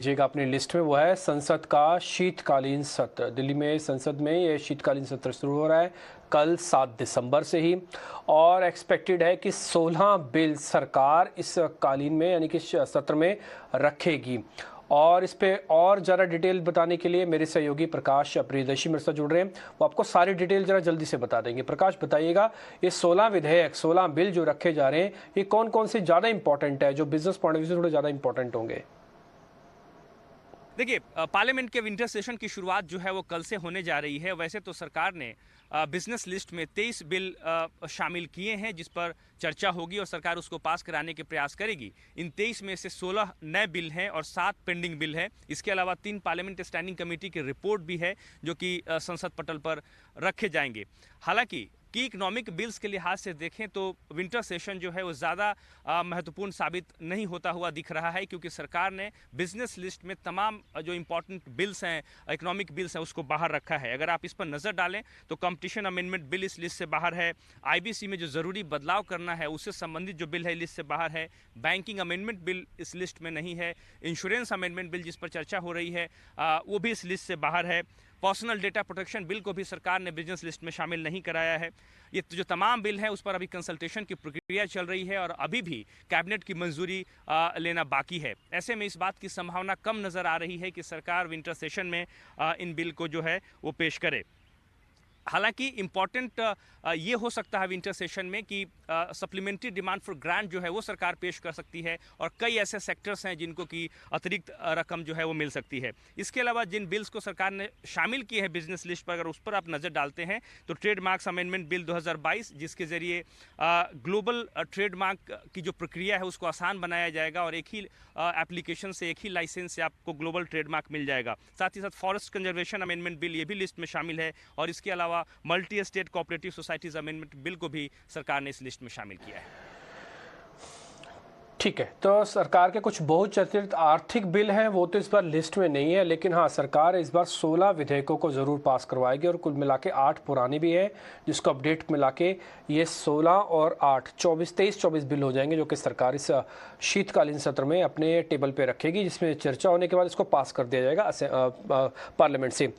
लीजिएगा अपनी लिस्ट में, वो है संसद का शीतकालीन सत्र। दिल्ली में संसद में ये शीतकालीन सत्र शुरू हो रहा है कल 7 दिसंबर से ही, और एक्सपेक्टेड है कि 16 बिल सरकार इस कालीन में यानी कि सत्र में रखेगी। और इस पे और ज़रा डिटेल बताने के लिए मेरे सहयोगी प्रकाश प्रियदर्शी मेरे साथ जुड़ रहे हैं। वो आपको सारी डिटेल ज़रा जल्दी से बता देंगे। प्रकाश, बताइएगा ये 16 विधेयक, 16 बिल जो रखे जा रहे हैं, ये कौन कौन से ज़्यादा इंपॉर्टेंट है, जो बिजनेस पॉइंट ऑफ व्यू से थोड़े ज़्यादा इंपॉर्टेंट होंगे? देखिए, पार्लियामेंट के विंटर सेशन की शुरुआत जो है वो कल से होने जा रही है। वैसे तो सरकार ने बिजनेस लिस्ट में 23 बिल शामिल किए हैं जिस पर चर्चा होगी और सरकार उसको पास कराने के प्रयास करेगी। इन 23 में से 16 नए बिल हैं और 7 पेंडिंग बिल हैं। इसके अलावा 3 पार्लियामेंट स्टैंडिंग कमेटी की रिपोर्ट भी है जो कि संसद पटल पर रखे जाएंगे। हालांकि कि इकोनॉमिक बिल्स के लिहाज से देखें तो विंटर सेशन जो है वो ज़्यादा महत्वपूर्ण साबित नहीं होता हुआ दिख रहा है, क्योंकि सरकार ने बिजनेस लिस्ट में तमाम जो इंपॉर्टेंट बिल्स हैं, इकोनॉमिक बिल्स हैं, उसको बाहर रखा है। अगर आप इस पर नज़र डालें तो कंपटीशन अमेंडमेंट बिल इस लिस्ट से बाहर है, आईबीसी में जो ज़रूरी बदलाव करना है उससे संबंधित जो बिल है लिस्ट से बाहर है, बैंकिंग अमेंडमेंट बिल इस लिस्ट में नहीं है, इंश्योरेंस अमेंडमेंट बिल जिस पर चर्चा हो रही है वो भी इस लिस्ट से बाहर है, पर्सनल डेटा प्रोटेक्शन बिल को भी सरकार ने बिजनेस लिस्ट में शामिल नहीं कराया है। ये जो तमाम बिल हैं उस पर अभी कंसल्टेशन की प्रक्रिया चल रही है और अभी भी कैबिनेट की मंजूरी लेना बाकी है। ऐसे में इस बात की संभावना कम नज़र आ रही है कि सरकार विंटर सेशन में इन बिल को जो है वो पेश करे। हालांकि इम्पॉर्टेंट ये हो सकता है विंटर सेशन में कि सप्लीमेंट्री डिमांड फॉर ग्रांट जो है वो सरकार पेश कर सकती है और कई ऐसे सेक्टर्स हैं जिनको कि अतिरिक्त रकम जो है वो मिल सकती है। इसके अलावा जिन बिल्स को सरकार ने शामिल किए हैं बिजनेस लिस्ट पर, अगर उस पर आप नज़र डालते हैं तो ट्रेडमार्क्स अमेंडमेंट बिल 2022, जिसके ज़रिए ग्लोबल ट्रेडमार्क की जो प्रक्रिया है उसको आसान बनाया जाएगा और एक ही एप्लीकेशन से, एक ही लाइसेंस से आपको ग्लोबल ट्रेडमार्क मिल जाएगा। साथ ही साथ फॉरेस्ट कंजर्वेशन अमेंडमेंट बिल ये भी लिस्ट में शामिल है और इसके अलावा multi state cooperative societies amendment bill को भी सरकार ने इस लिस्ट में शामिल किया है। ठीक है, तो सरकार के कुछ बहुचर्चित आर्थिक बिल हैं, वो तो इस बार लिस्ट में नहीं है, लेकिन हाँ, सरकार इस बार 16 विधेयकों को ज़रूर पास करवाएगी और कुल मिला के 8 पुराने भी हैं, जिसको अपडेट मिला के ये 16 और 8 23-24 बिल हो जाएंगे, जो कि सरकार इस शीतकालीन सत्र में अपने टेबल पे रखेगी, जिसमें चर्चा होने के बाद इसको पास कर दिया जाएगा पार्लियामेंट से।